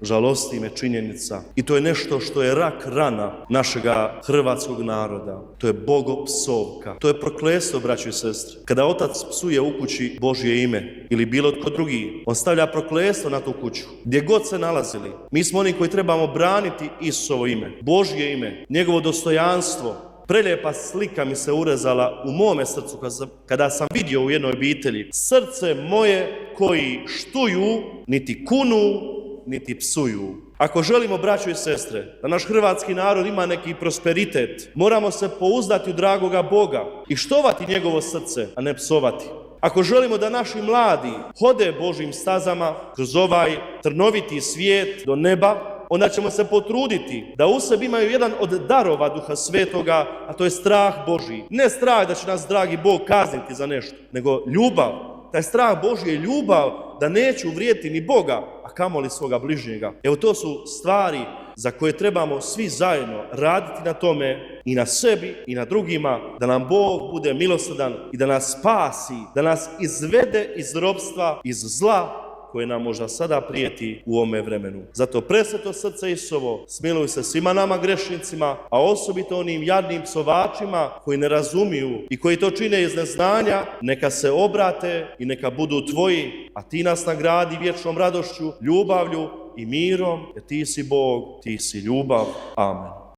Žalosti me činjenica. I to je nešto što je rak rana našega hrvatskog naroda. To je bogopsovka. To je prokletstvo, braćo i sestre. Kada otac psuje u kući Božje ime ili bilo tko drugi, on stavlja prokletstvo na tu kuću. Gdje god se nalazili. Mi smo oni koji trebamo braniti Isusovo ime, Božje ime, njegovo dostojanstvo. Prelijepa slika mi se urezala u mome srcu kada sam vidio u jednoj obitelji srce moje koji štuju, niti kunu, niti psuju. Ako želimo, braćo i sestre, da naš hrvatski narod ima neki prosperitet, moramo se pouzdati u dragoga Boga i štovati njegovo srce, a ne psovati. Ako želimo da naši mladi hode Božjim stazama kroz ovaj trnoviti svijet do neba, onda ćemo se potruditi da u sebi imaju jedan od darova Duha Svetoga, a to je strah Božji. Ne strah da će nas dragi Bog kazniti za nešto, nego ljubav. Taj strah Božji je ljubav da neću uvrijediti ni Boga, a kamoli svoga bližnjega. Evo, to su stvari za koje trebamo svi zajedno raditi na tome i na sebi i na drugima, da nam Bog bude milosrdan i da nas spasi, da nas izvede iz ropstva, iz zla koje nam možda sada prijeti u ovome vremenu. Zato presveto srce Isusovo, smiluj se svima nama grešnicima, a osobito onim jadnim psovačima koji ne razumiju i koji to čine iz neznanja, neka se obrate i neka budu tvoji, a ti nas nagradi vječnom radošću, ljubavlju i mirom, jer ti si Bog, ti si ljubav. Amen.